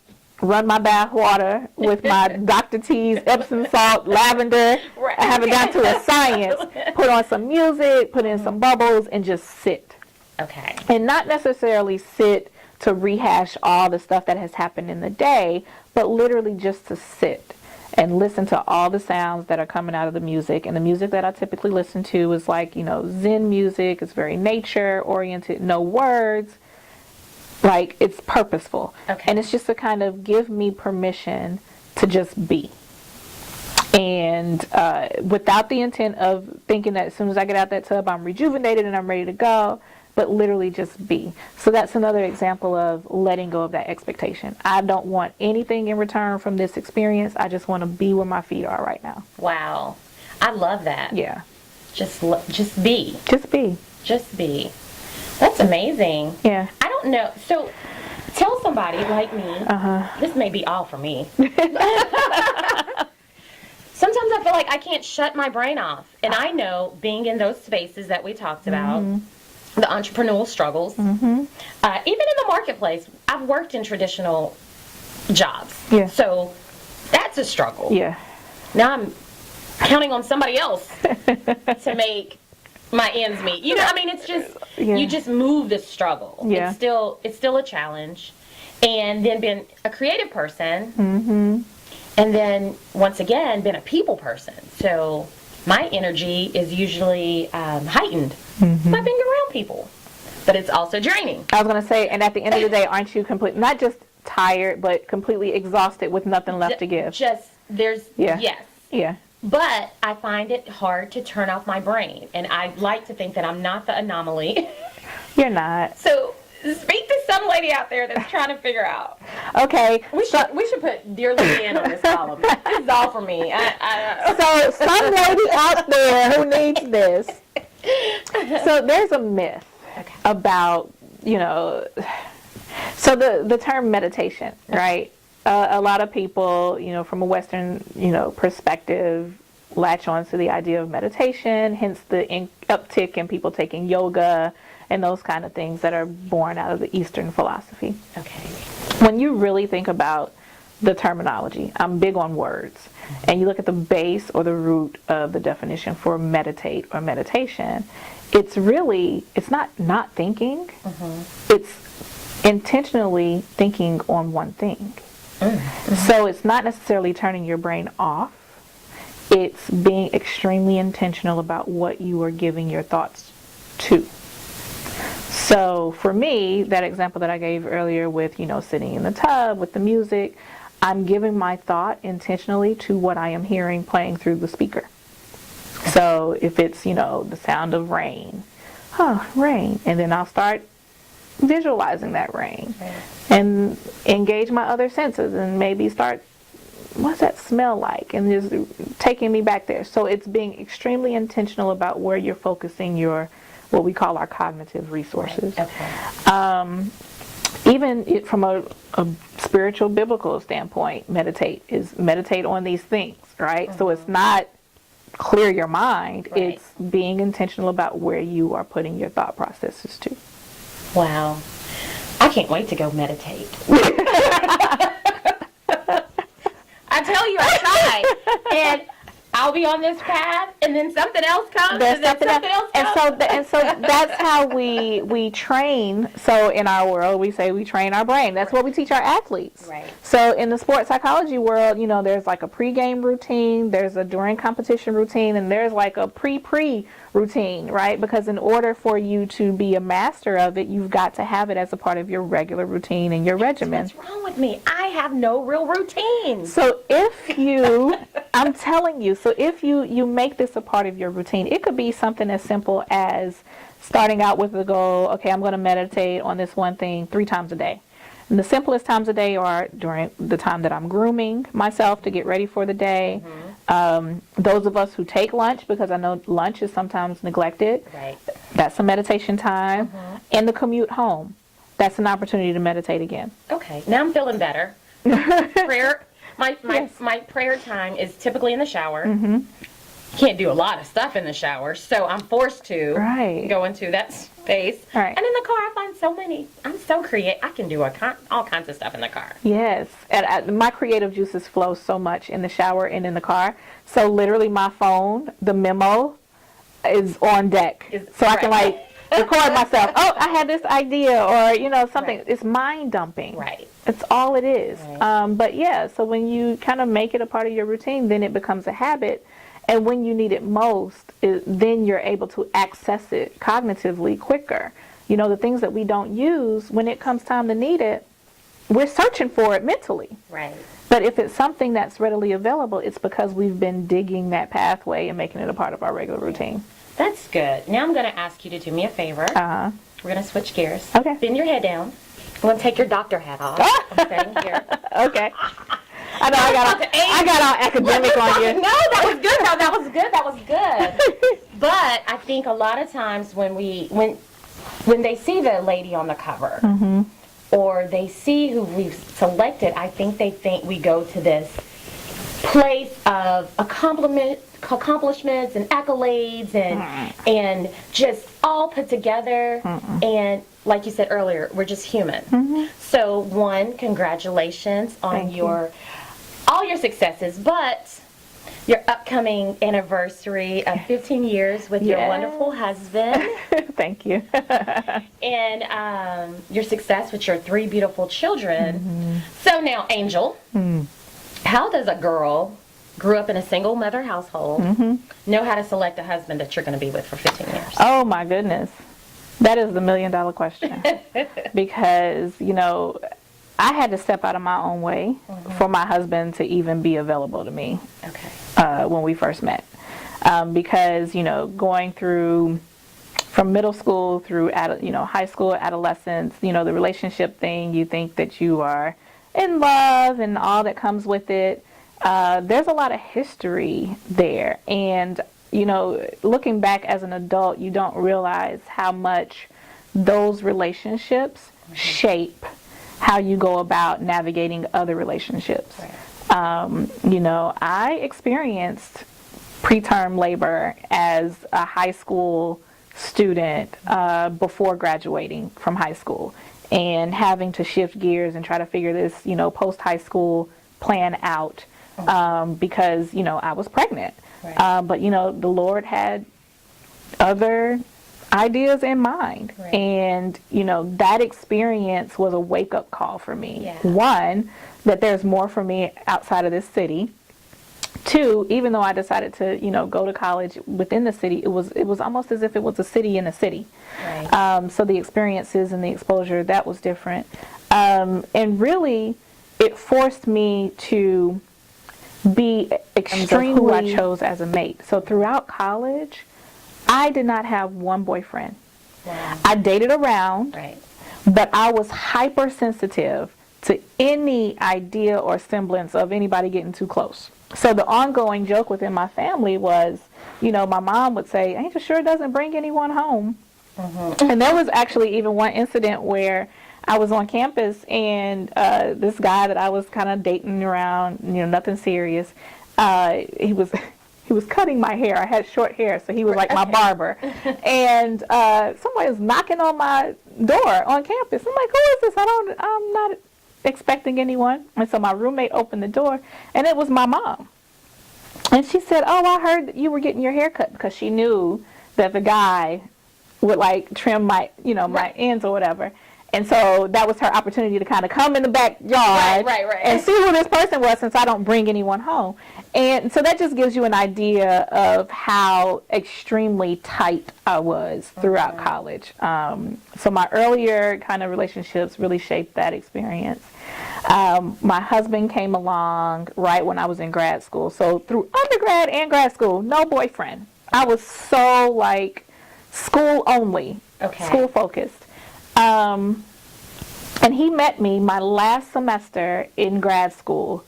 Speaker 2: run my bath water with my Dr. T's Epsom salt, lavender.
Speaker 1: Right.
Speaker 2: I have it down to a science. Put on some music, put in some bubbles, and just sit.
Speaker 1: Okay.
Speaker 2: And not necessarily sit to rehash all the stuff that has happened in the day, but literally just to sit and listen to all the sounds that are coming out of the music. And the music that I typically listen to is like, Zen music. It's very nature oriented, no words. Like, it's purposeful.
Speaker 1: Okay.
Speaker 2: And it's just to kind of give me permission to just be. And without the intent of thinking that as soon as I get out that tub, I'm rejuvenated and I'm ready to go, but literally just be. So that's another example of letting go of that expectation. I don't want anything in return from this experience. I just want to be where my feet are right now.
Speaker 1: Wow. I love that.
Speaker 2: Yeah.
Speaker 1: Just be.
Speaker 2: Just be.
Speaker 1: Just be. That's amazing.
Speaker 2: Yeah.
Speaker 1: I don't know. So tell somebody like me, this may be all for me. Sometimes I feel like I can't shut my brain off. And I know, being in those spaces that we talked about, the entrepreneurial struggles, even in the marketplace, I've worked in traditional jobs.
Speaker 2: Yeah.
Speaker 1: So that's a struggle.
Speaker 2: Yeah.
Speaker 1: Now I'm counting on somebody else to make my ends meet. It's just, you just move the struggle.
Speaker 2: Yeah.
Speaker 1: It's still a challenge. And then being a creative person, and then once again, being a people person. So my energy is usually heightened by being around people. But it's also draining.
Speaker 2: I was going to say, and at the end of the day, aren't you not just tired, but completely exhausted with nothing left to give?
Speaker 1: Yes.
Speaker 2: Yeah.
Speaker 1: But I find it hard to turn off my brain. And I like to think that I'm not the anomaly.
Speaker 2: You're not.
Speaker 1: So speak to some lady out there that's trying to figure out.
Speaker 2: Okay.
Speaker 1: We should put Dear LeAnn on this column. This is all for me.
Speaker 2: So some lady out there who needs this. So there's a myth about you know, so the term meditation, right? A lot of people, you know, from a Western, you know, perspective, latch on to the idea of meditation, hence the uptick in people taking yoga and those kind of things that are born out of the Eastern philosophy.
Speaker 1: Okay.
Speaker 2: When you really think about the terminology, I'm big on words, and you look at the base or the root of the definition for meditate or meditation, it's not thinking, it's intentionally thinking on one thing. So it's not necessarily turning your brain off, it's being extremely intentional about what you are giving your thoughts to. So for me, that example that I gave earlier with, you know, sitting in the tub with the music, I'm giving my thought intentionally to what I am hearing playing through the speaker. So if it's, you know, the sound of rain, rain, and then I'll start visualizing that rain and engage my other senses and maybe start, what's that smell like? And just taking me back there. So it's being extremely intentional about where you're focusing your, what we call our cognitive resources.
Speaker 1: Okay.
Speaker 2: Even from a spiritual biblical standpoint, meditate on these things, right? So it's not clear your mind,
Speaker 1: Right.
Speaker 2: it's being intentional about where you are putting your thought processes to.
Speaker 1: Wow. I can't wait to go meditate. I tell you, I try. And I'll be on this path, and then something else comes,
Speaker 2: There's
Speaker 1: and then something else comes.
Speaker 2: and so that's how we train. So in our world, we say we train our brain. That's what we teach our athletes.
Speaker 1: Right.
Speaker 2: So in the sports psychology world, you know, there's like a pre-game routine, there's a during competition routine, and there's like a pre routine, right? Because in order for you to be a master of it, you've got to have it as a part of your regular routine and your regimen.
Speaker 1: What's wrong with me? I have no real routine.
Speaker 2: So if you, I'm telling you, so if you make this a part of your routine, it could be something as simple as starting out with the goal, okay, I'm going to meditate on this one thing 3 times a day. And the simplest times a day are during the time that I'm grooming myself to get ready for the day. Those of us who take lunch, because I know lunch is sometimes neglected,
Speaker 1: Right.
Speaker 2: that's some meditation time. And the commute home, that's an opportunity to meditate again.
Speaker 1: Okay. Now I'm feeling better. Prayer. My prayer time is typically in the shower. Can't do a lot of stuff in the shower, so I'm forced to go into that space.
Speaker 2: Right.
Speaker 1: And in the car, I find so many. I'm so creative. I can do all kinds of stuff in the car.
Speaker 2: Yes, and my creative juices flow so much in the shower and in the car. So literally my phone, the memo is on deck. So I can like record myself. Oh, I had this idea, or, you know, something.
Speaker 1: Right.
Speaker 2: It's mind dumping.
Speaker 1: Right.
Speaker 2: It's all it is.
Speaker 1: Right.
Speaker 2: But yeah, so when you kind of make it a part of your routine, then it becomes a habit. And when you need it most, then you're able to access it cognitively quicker. You know, the things that we don't use, when it comes time to need it, we're searching for it mentally.
Speaker 1: Right.
Speaker 2: But if it's something that's readily available, it's because we've been digging that pathway and making it a part of our regular routine.
Speaker 1: That's good. Now I'm going to ask you to do me a favor.
Speaker 2: Uh-huh.
Speaker 1: We're going to switch gears.
Speaker 2: Okay.
Speaker 1: Bend your head down. I'm going to take your doctor hat off. I'm sitting here.
Speaker 2: Okay. I know I got all academic on you.
Speaker 1: No, that was good. No, that was good. That was good. But I think a lot of times when they see the lady on the cover, or they see who we've selected, I think they think we go to this place of accomplishments and accolades and just all put together. And like you said earlier, we're just human. So one, congratulations on all your successes, but your upcoming anniversary of 15 years with your wonderful husband.
Speaker 2: Thank you.
Speaker 1: And your success with your 3 beautiful children. So now, Angel, how does a girl grew up in a single mother household know how to select a husband that you're going to be with for 15 years?
Speaker 2: Oh my goodness. That is the $1 million question. Because, you know, I had to step out of my own way for my husband to even be available to me when we first met. Because, you know, going through from middle school through, high school, adolescence, you know, the relationship thing, you think that you are in love and all that comes with it. There's a lot of history there. And, you know, looking back as an adult, you don't realize how much those relationships shape how you go about navigating other relationships.
Speaker 1: Right.
Speaker 2: I experienced preterm labor as a high school student before graduating from high school, and having to shift gears and try to figure this, post high school plan out because, I was pregnant.
Speaker 1: Right.
Speaker 2: But, the Lord had other ideas in mind.
Speaker 1: Right.
Speaker 2: And, that experience was a wake-up call for me.
Speaker 1: Yeah.
Speaker 2: One, that there's more for me outside of this city. Two, even though I decided to, go to college within the city, it was almost as if it was a city in a city.
Speaker 1: Right.
Speaker 2: So the experiences and the exposure, that was different. And really, it forced me to be extremely who I chose as a mate. So throughout college, I did not have one boyfriend.
Speaker 1: Wow.
Speaker 2: I dated around,
Speaker 1: Right.
Speaker 2: but I was hypersensitive to any idea or semblance of anybody getting too close. So the ongoing joke within my family was, my mom would say, "Angel sure doesn't bring anyone home."
Speaker 1: Mm-hmm.
Speaker 2: And there was actually even one incident where I was on campus, and this guy that I was kind of dating around, nothing serious, he was cutting my hair. I had short hair, so he was like my barber. And someone was knocking on my door on campus. I'm like, "Who is this? I'm not expecting anyone." And so my roommate opened the door, and it was my mom. And she said, "Oh, I heard that you were getting your hair cut," because she knew that the guy would like trim my, my ends or whatever. And so that was her opportunity to kind of come in the backyard
Speaker 1: Right.
Speaker 2: and see who this person was, since I don't bring anyone home. And so that just gives you an idea of how extremely tight I was throughout college. So my earlier kind of relationships really shaped that experience. My husband came along right when I was in grad school. So through undergrad and grad school, no boyfriend. I was so like school only, school focused. And he met me my last semester in grad school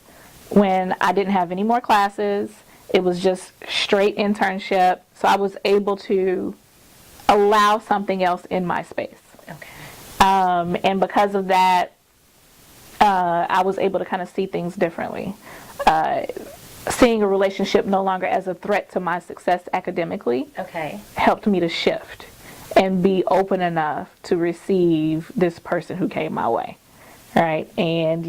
Speaker 2: when I didn't have any more classes. It was just straight internship. So I was able to allow something else in my space.
Speaker 1: Okay.
Speaker 2: And because of that, I was able to kind of see things differently. Seeing a relationship no longer as a threat to my success academically helped me to shift and be open enough to receive this person who came my way, right? And,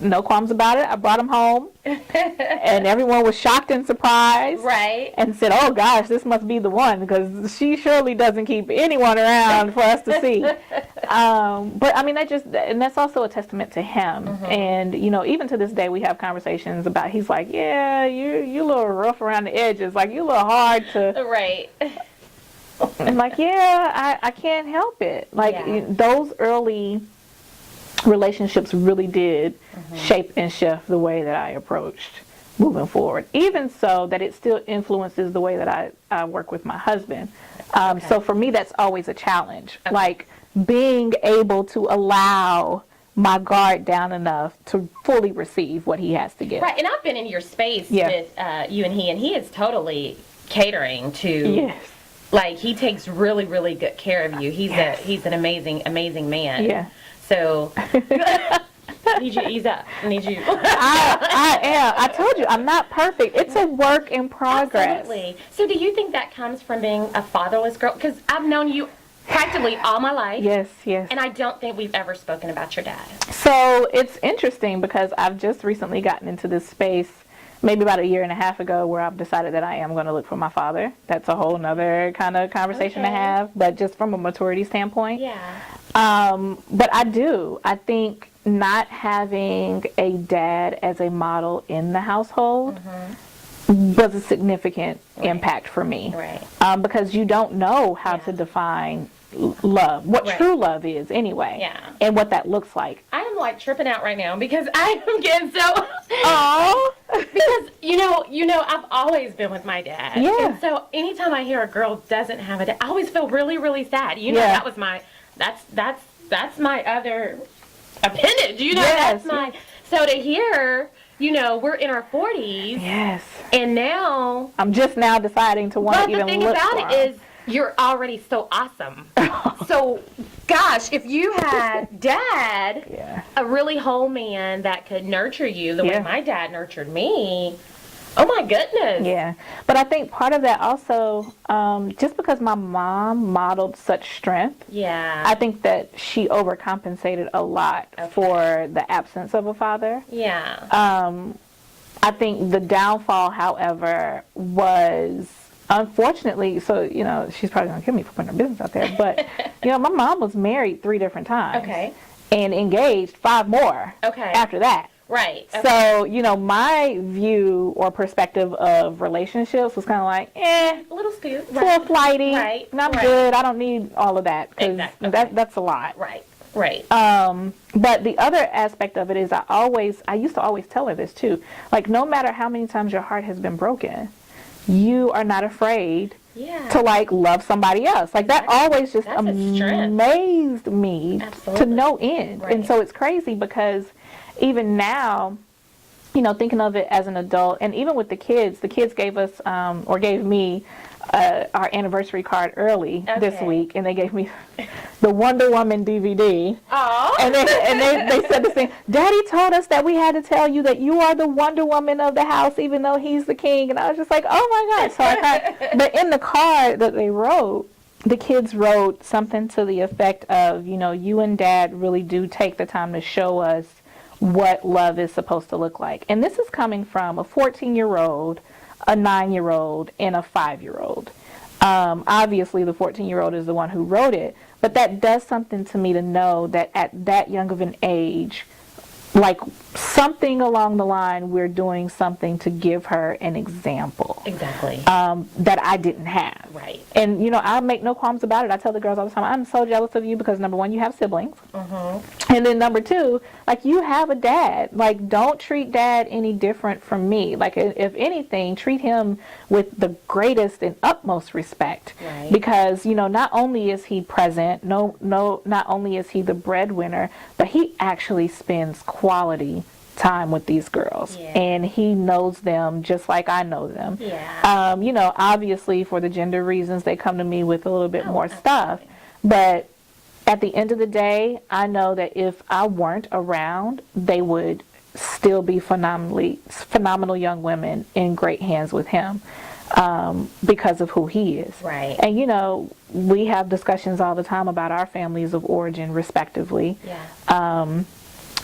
Speaker 2: no qualms about it. I brought him home, and everyone was shocked and surprised.
Speaker 1: Right.
Speaker 2: And said, "Oh, gosh, this must be the one, because she surely doesn't keep anyone around for us to see." But, I mean, that's also a testament to him. Mm-hmm. And, even to this day, we have conversations about, he's like, "Yeah, you're a little rough around the edges. Like, you're a little hard to..."
Speaker 1: Right.
Speaker 2: And like, yeah, I can't help it. Like, those early relationships really did shape and shift the way that I approached moving forward. Even so that it still influences the way that I work with my husband. So for me, that's always a challenge. Okay. Like being able to allow my guard down enough to fully receive what he has to give.
Speaker 1: Right, and I've been in your space with you and he is totally catering to...
Speaker 2: Yes.
Speaker 1: Like, he takes really good care of you. He's an amazing man.
Speaker 2: Yeah.
Speaker 1: So, I need you to ease up. I need you.
Speaker 2: I am. I told you, I'm not perfect. It's a work in progress.
Speaker 1: Absolutely. So, do you think that comes from being a fatherless girl? Because I've known you practically all my life.
Speaker 2: Yes.
Speaker 1: And I don't think we've ever spoken about your dad.
Speaker 2: So, it's interesting because I've just recently gotten into this space, maybe about 1.5 years ago, where I've decided that I am going to look for my father. That's a whole nother kind of conversation to have, but just from a maturity standpoint.
Speaker 1: Yeah.
Speaker 2: But I think not having a dad as a model in the household was a significant impact for me.
Speaker 1: Right.
Speaker 2: Because you don't know how to define love, what true love is anyway.
Speaker 1: Yeah.
Speaker 2: And what that looks like.
Speaker 1: I am like tripping out right now because I am getting so...
Speaker 2: Oh.
Speaker 1: Because, I've always been with my dad.
Speaker 2: Yeah.
Speaker 1: And so anytime I hear a girl doesn't have a dad, I always feel really sad. That was my... That's my other appendage,
Speaker 2: Yes,
Speaker 1: that's my... So to hear, we're in our 40s.
Speaker 2: Yes.
Speaker 1: And now...
Speaker 2: I'm just now deciding to want to even look for
Speaker 1: But the thing about it is, You're already so awesome. So, gosh, if you had dad, a really whole man that could nurture you the way my dad nurtured me, oh my goodness.
Speaker 2: Yeah. But I think part of that also, just because my mom modeled such strength, I think that she overcompensated a lot for the absence of a father. I think the downfall, however, was unfortunately, so, you know, she's probably going to kill me for putting her business out there, but, you know, my mom was married 3 different times. And engaged 5 more after that.
Speaker 1: Right.
Speaker 2: So, you know, my view or perspective of relationships was kind of like,
Speaker 1: a little skewed.
Speaker 2: It's a little flighty. And I'm good. I don't need all of that. Because that's a lot.
Speaker 1: Right.
Speaker 2: But the other aspect of it is I used to always tell her this too. Like, no matter how many times your heart has been broken, you are not afraid to, like, love somebody else. Like, that always just amazed me to no end. And so it's crazy because even now, you know, thinking of it as an adult, and even with the kids gave us, or gave me, our anniversary card early this week, and they gave me the Wonder Woman DVD. And they said the same. Daddy told us that we had to tell you that you are the Wonder Woman of the house, even though he's the king. And I was just like, oh my God. So but in the card that they wrote, the kids wrote something to the effect of, you know, you and Dad really do take the time to show us what love is supposed to look like. And this is coming from a 14-year-old, a 9-year-old, and a 5-year-old. Obviously, the 14-year-old is the one who wrote it, but that does something to me to know that at that young of an age, like, something along the line, we're doing something to give her an example. That I didn't have. And, you know, I make no qualms about it. I tell the girls all the time, I'm so jealous of you because, number one, you have siblings. And then number 2, like, you have a dad. Like, don't treat Dad any different from me. Like, if anything, treat him with the greatest and utmost respect. Because, you know, not only is he present, not only is he the breadwinner, but he actually spends quality time with these girls, and he knows them just like I know them. You know, obviously for the gender reasons, they come to me with a little bit more stuff, but at the end of the day, I know that if I weren't around, they would still be phenomenal young women in great hands with him, because of who he is. And, you know, we have discussions all the time about our families of origin respectively.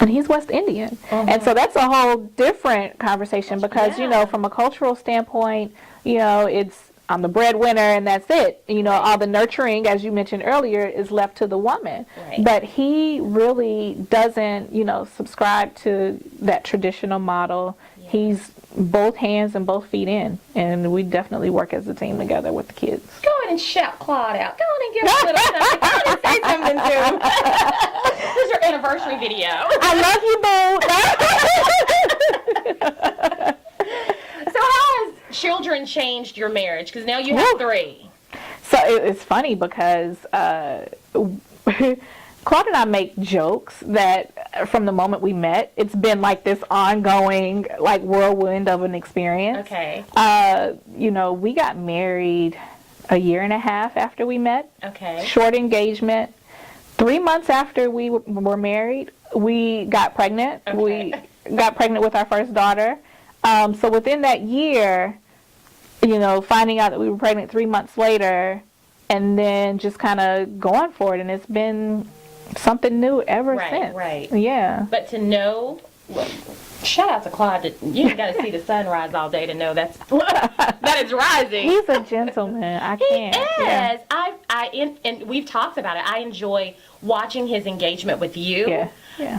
Speaker 2: And he's West Indian. And so that's a whole different conversation because, you know, from a cultural standpoint, you know, I'm the breadwinner and that's it. You know, all the nurturing, as you mentioned earlier, is left to the woman. But he really doesn't, you know, subscribe to that traditional model. He's both hands and both feet in. And we definitely work as a team together with the kids.
Speaker 1: Go ahead and shout Claude out. Go ahead and give us a little something. Go ahead and say something to him. This is your anniversary video.
Speaker 2: I love you, boo.
Speaker 1: So how has children changed your marriage? Because now you have 3.
Speaker 2: So it's funny because Claude and I make jokes that from the moment we met, it's been like this ongoing, like, whirlwind of an experience. You know, we got married a year and a half after we met. Short engagement. 3 months after we were married, we got pregnant. We got pregnant with our first daughter. So within that year, you know, finding out that we were pregnant 3 months later, and then just kind of going for it, and it's been something new ever since. Yeah.
Speaker 1: But to know, shout out to Claude. You got to see the sunrise all day to know that is rising.
Speaker 2: He's a gentleman. I can't.
Speaker 1: He is. And we've talked about it. I enjoy watching his engagement with you.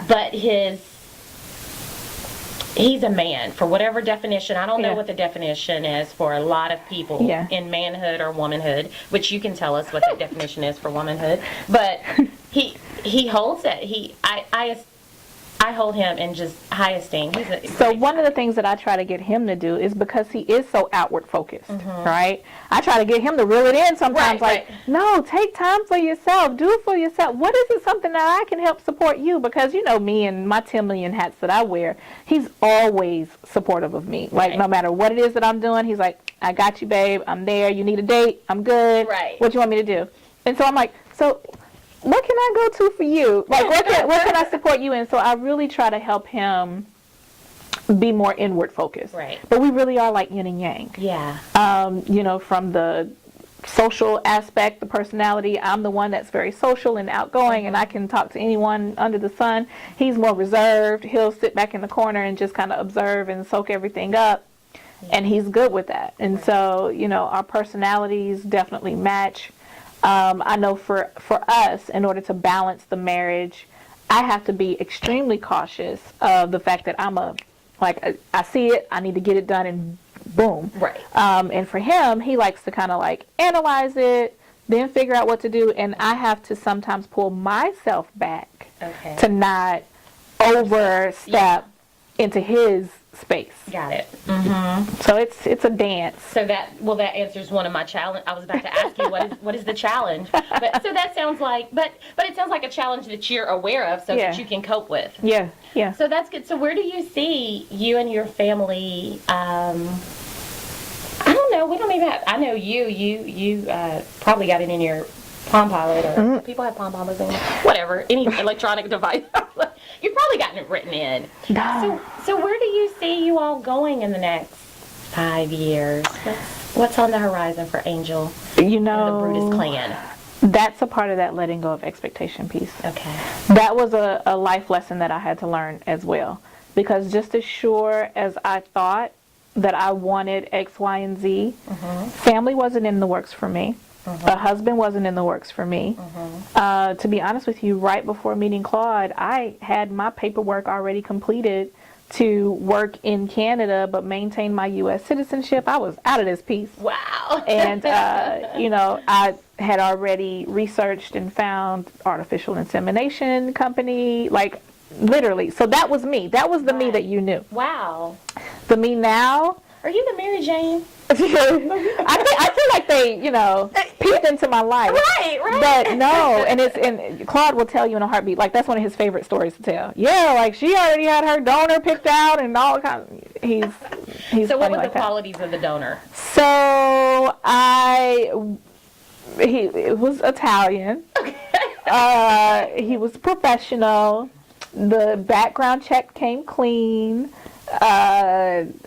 Speaker 1: But he's a man for whatever definition. I don't know what the definition is for a lot of people in manhood or womanhood, which you can tell us what the definition is for womanhood. But he holds it. I hold him in just high esteem.
Speaker 2: So one of the things that I try to get him to do is because he is so outward focused, right? I try to get him to reel it in sometimes, no, take time for yourself. Do it for yourself. What is it something that I can help support you? Because, you know, me and my 10 million hats that I wear, he's always supportive of me. Like, no matter what it is that I'm doing, he's like, I got you, babe. I'm there. You need a date? I'm good.
Speaker 1: Right.
Speaker 2: What do you want me to do? And so I'm like, so what can I go to for you? Like, what can I support you in? So I really try to help him be more inward focused.
Speaker 1: Right.
Speaker 2: But we really are like yin and yang.
Speaker 1: Yeah.
Speaker 2: From the social aspect, the personality, I'm the one that's very social and outgoing, and I can talk to anyone under the sun. He's more reserved. He'll sit back in the corner and just kind of observe and soak everything up, and he's good with that. And so, our personalities definitely match. I know for us, in order to balance the marriage, I have to be extremely cautious of the fact that I see it, I need to get it done, and boom.
Speaker 1: Right.
Speaker 2: And for him, he likes to kind of like analyze it, then figure out what to do, and I have to sometimes pull myself back to not overstep into his space.
Speaker 1: Got it. Mm-hmm.
Speaker 2: So it's a dance.
Speaker 1: So that answers one of my challenge. I was about to ask you what is the challenge, but so that sounds like, but it sounds like a challenge that you're aware of, so that you can cope with.
Speaker 2: Yeah.
Speaker 1: So that's good. So where do you see you and your family? I don't know. We don't even have. I know you probably got it in your Palm Pilot, or people have Palm Pilots, whatever, any electronic device. You've probably gotten it written in.
Speaker 2: No.
Speaker 1: So where do you see you all going in the next 5 years? What's on the horizon for Angel and the Brutus clan?
Speaker 2: That's a part of that letting go of expectation piece.
Speaker 1: Okay.
Speaker 2: That was a life lesson that I had to learn as well. Because just as sure as I thought that I wanted X, Y, and Z, family wasn't in the works for me. A husband wasn't in the works for me. To be honest with you, right before meeting Claude, I had my paperwork already completed to work in Canada but maintain my U.S. citizenship. I was out of this piece.
Speaker 1: Wow.
Speaker 2: And, I had already researched and found artificial insemination company, like literally. So that was me. That was the me that you knew.
Speaker 1: Wow.
Speaker 2: The me now.
Speaker 1: Are you the Mary Jane?
Speaker 2: I feel like they, peeked into my life.
Speaker 1: Right.
Speaker 2: But no, and Claude will tell you in a heartbeat, like that's one of his favorite stories to tell. Yeah, like she already had her donor picked out and all kinds. He's
Speaker 1: So what were
Speaker 2: like
Speaker 1: the qualities of the donor?
Speaker 2: So he was Italian. He was professional. The background check came clean.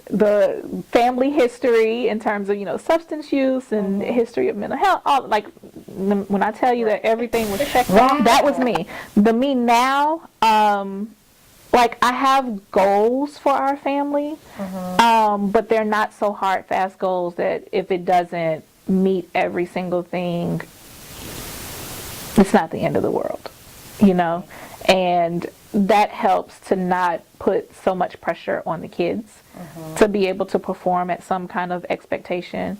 Speaker 2: The family history in terms of substance use and history of mental health, all, like when I tell you that everything was checked off, that was me. The me now, like I have goals for our family, but they're not so hard, fast goals that if it doesn't meet every single thing, it's not the end of the world, and that helps to not put so much pressure on the kids to be able to perform at some kind of expectation.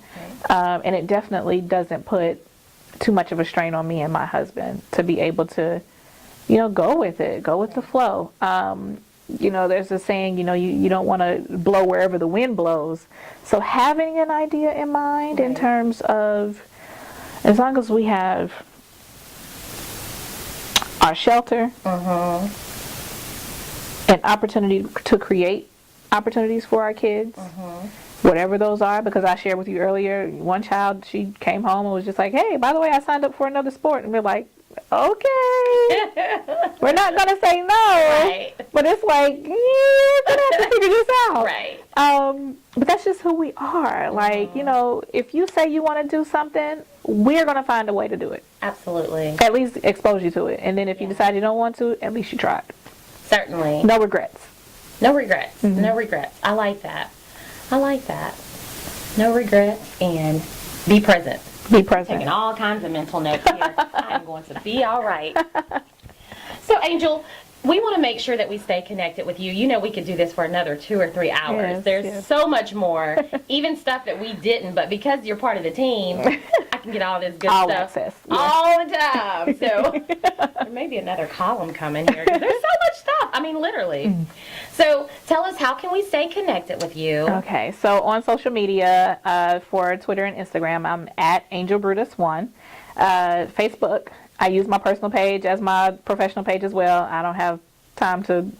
Speaker 2: And it definitely doesn't put too much of a strain on me and my husband to be able to, go with it, go with the flow. There's a saying, you don't want to blow wherever the wind blows. So having an idea in mind in terms of, as long as we have our shelter, an opportunity to create opportunities for our kids, whatever those are, because I shared with you earlier, one child, she came home and was just like, hey, by the way, I signed up for another sport. And we're like, okay, we're not going to say no, but it's like, yeah, we're going to have to figure this out. But that's just who we are. Like, if you say you want to do something, we're going to find a way to do it.
Speaker 1: Absolutely.
Speaker 2: At least expose you to it. And then if you decide you don't want to, at least you tried.
Speaker 1: Certainly.
Speaker 2: No regrets.
Speaker 1: No regrets. No regrets. I like that. No regrets, and be present.
Speaker 2: Be present.
Speaker 1: Taking all kinds of mental notes here. I'm going to be all right. So, Angel, we want to make sure that we stay connected with you. We could do this for another 2 or 3 hours. There's so much more, even stuff that we didn't, but because you're part of the team, I can get all this good
Speaker 2: all
Speaker 1: stuff
Speaker 2: access.
Speaker 1: all the time. So there may be another column coming here, 'cause there's so much stuff. I mean, literally. So tell us, how can we stay connected with you?
Speaker 2: Okay, so on social media, for Twitter and Instagram, I'm at AngelBrutus1. Facebook, I use my personal page as my professional page as well. I don't have time to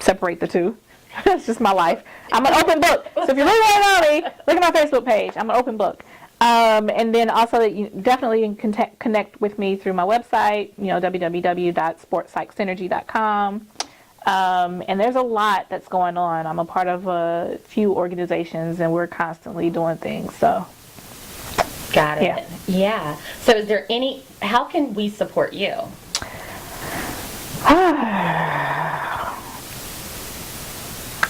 Speaker 2: separate the two. That's just my life. I'm an open book. So if you really want to know me, look at my Facebook page. I'm an open book. And then also you definitely can connect with me through my website, www.sportspsychsynergy.com. And there's a lot that's going on. I'm a part of a few organizations, and we're constantly doing things. So,
Speaker 1: got it. Yeah. So, is there how can we support you?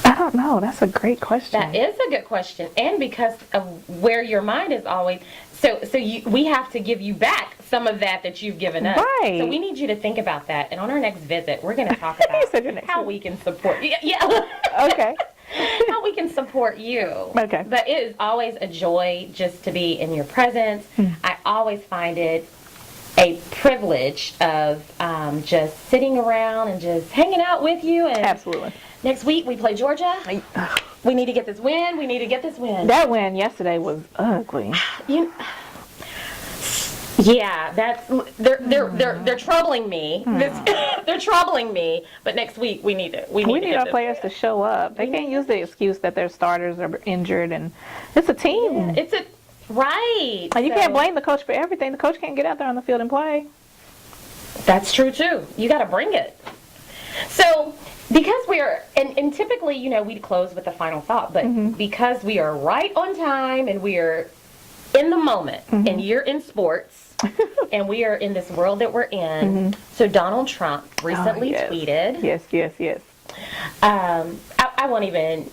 Speaker 2: I don't know. That's a great question.
Speaker 1: That is a good question, and because of where your mind is always, we have to give you back some of that you've given us.
Speaker 2: Right.
Speaker 1: So we need you to think about that, and on our next visit, we're going to talk about how we can support. Yeah.
Speaker 2: Okay.
Speaker 1: How we can support you.
Speaker 2: Okay.
Speaker 1: But it is always a joy just to be in your presence. I always find it a privilege of just sitting around and just hanging out with you. And
Speaker 2: Absolutely.
Speaker 1: next week we play Georgia. We need to get this win.
Speaker 2: That win yesterday was ugly.
Speaker 1: Yeah, they're troubling me. They're troubling me. But next week we need
Speaker 2: our players to show up. They can't use the excuse that their starters are injured, and it's a team.
Speaker 1: Yeah, right.
Speaker 2: And you can't blame the coach for everything. The coach can't get out there on the field and play.
Speaker 1: That's true too. You got to bring it. So, because and typically, we close with the final thought, but because we are right on time and we are in the moment, and you're in sports, and we are in this world that we're in. So Donald Trump recently tweeted.
Speaker 2: Yes.
Speaker 1: I won't even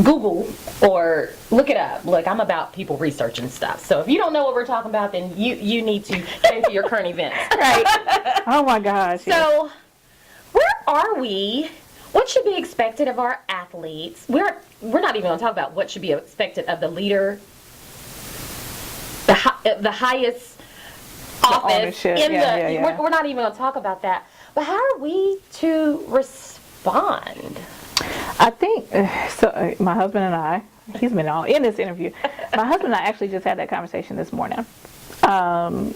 Speaker 1: Google or look it up. Look, I'm about people researching stuff. So if you don't know what we're talking about, then you need to get into your current events.
Speaker 2: Right. Oh my gosh.
Speaker 1: So where are we? What should be expected of our athletes? We're not even going to talk about what should be expected of the leader, the highest office in the. We're not even going to talk about that. But how are we to respond?
Speaker 2: I think so. My husband and I, he's been all in this interview. My husband and I actually just had that conversation this morning. I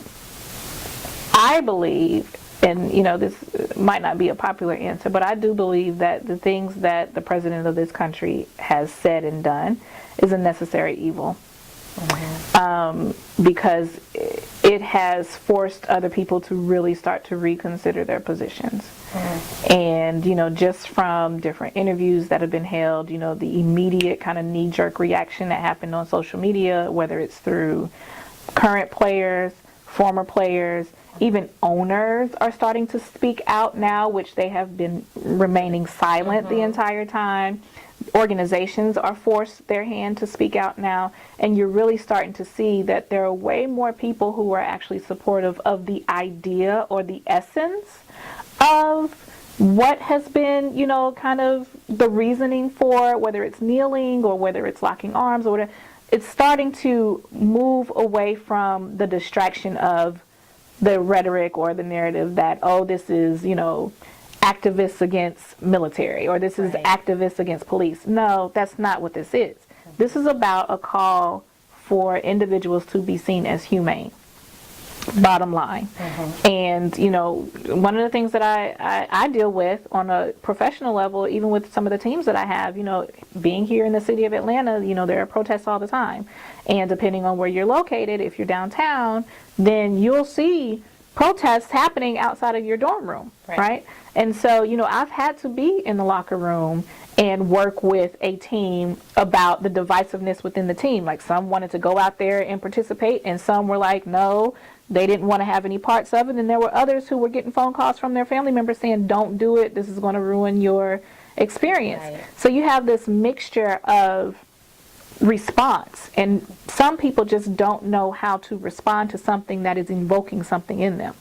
Speaker 2: believe, and this might not be a popular answer, but I do believe that the things that the president of this country has said and done is a necessary evil. Because it has forced other people to really start to reconsider their positions. And, just from different interviews that have been held, the immediate kind of knee-jerk reaction that happened on social media, whether it's through current players, former players, even owners are starting to speak out now, which they have been remaining silent the entire time. Organizations are forced their hand to speak out now, and you're really starting to see that there are way more people who are actually supportive of the idea or the essence of what has been, kind of the reasoning for whether it's kneeling or whether it's locking arms or whatever. It's starting to move away from the distraction of the rhetoric or the narrative that, this is, activists against military, or this is activists against police. No, that's not what this is. This is about a call for individuals to be seen as humane. Bottom line. And, one of the things that I deal with on a professional level, even with some of the teams that I have, being here in the city of Atlanta, there are protests all the time. And depending on where you're located, if you're downtown, then you'll see protests happening outside of your dorm room, right? And so, I've had to be in the locker room and work with a team about the divisiveness within the team. Like, some wanted to go out there and participate, and some were like, no, they didn't want to have any parts of it. And there were others who were getting phone calls from their family members saying, don't do it, this is going to ruin your experience. So you have this mixture of response, and some people just don't know how to respond to something that is invoking something in them.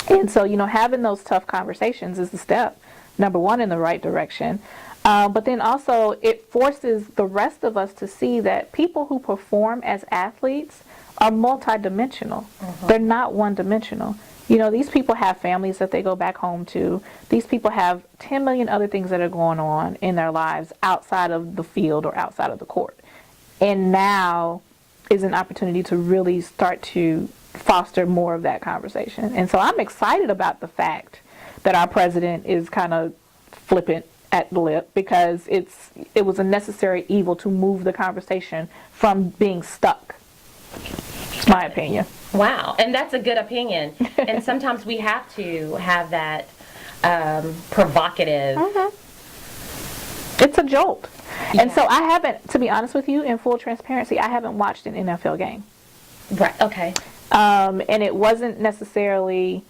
Speaker 2: And so, having those tough conversations is the step, number one, in the right direction. But then also it forces the rest of us to see that people who perform as athletes are multidimensional. They're not one-dimensional. These people have families that they go back home to. These people have 10 million other things that are going on in their lives outside of the field or outside of the court. And now is an opportunity to really start to foster more of that conversation. And so I'm excited about the fact that our president is kind of flippant at the lip because it was a necessary evil to move the conversation from being stuck. It's my opinion.
Speaker 1: Wow, and that's a good opinion. And sometimes we have to have that provocative.
Speaker 2: It's a jolt.
Speaker 1: Yeah.
Speaker 2: And so I haven't, to be honest with you, in full transparency, I haven't watched an NFL game.
Speaker 1: Right, okay.
Speaker 2: And it wasn't necessarily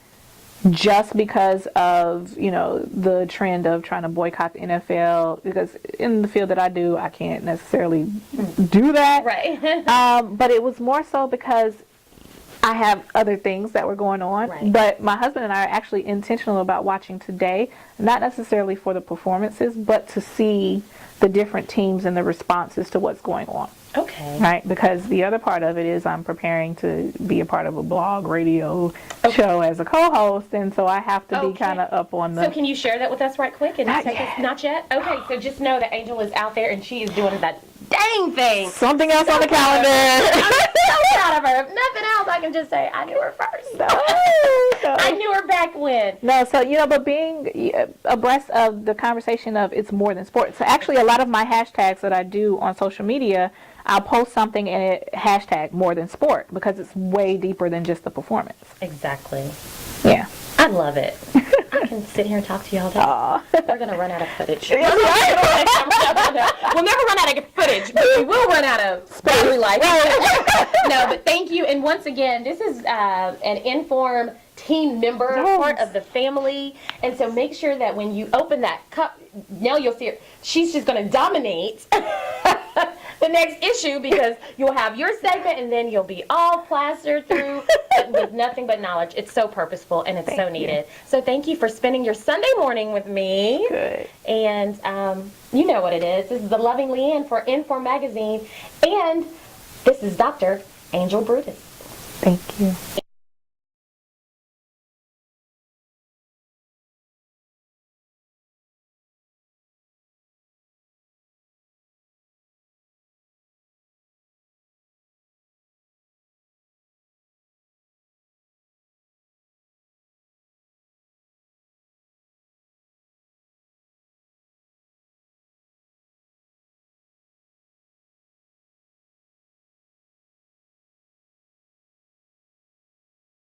Speaker 2: just because of, the trend of trying to boycott the NFL, because in the field that I do, I can't necessarily do that.
Speaker 1: Right.
Speaker 2: But it was more so because I have other things that were going on.
Speaker 1: Right.
Speaker 2: But my husband and I are actually intentional about watching today, not necessarily for the performances, but to see the different teams and the responses to what's going on.
Speaker 1: Okay.
Speaker 2: Right, because the other part of it is I'm preparing to be a part of a blog radio show as a co-host, and so I have to be kind of up on the...
Speaker 1: So can you share that with us right quick? And
Speaker 2: Not
Speaker 1: take
Speaker 2: yet.
Speaker 1: Us, not yet? Okay, so just know that Angel is out there, and she is doing that dang thing.
Speaker 2: Something else on the calendar.
Speaker 1: I'm so proud of her. If nothing else, I can just say I knew her first.
Speaker 2: No.
Speaker 1: I knew her back when.
Speaker 2: No, so, but being abreast of the conversation of it's more than sports. So actually a lot of my hashtags that I do on social media, I'll post something and it hashtag more than sport because it's way deeper than just the performance.
Speaker 1: Exactly.
Speaker 2: Yeah.
Speaker 1: I love it. I can sit here and talk to you all day. We're going to run out of footage. We'll never run out of footage, but we will run out of battery life. No, but thank you. And once again, this is an Inform team member, part of the family. And so make sure that when you open that cup, now you'll see her. She's just going to dominate the next issue because you'll have your segment and then you'll be all plastered through with nothing but knowledge. It's so purposeful and it's so needed. So thank you for spending your Sunday morning with me.
Speaker 2: Good.
Speaker 1: And you know what it is. This is the Loving LeAnn for Inform Magazine. And this is Dr. Angel Brutus.
Speaker 2: Thank you.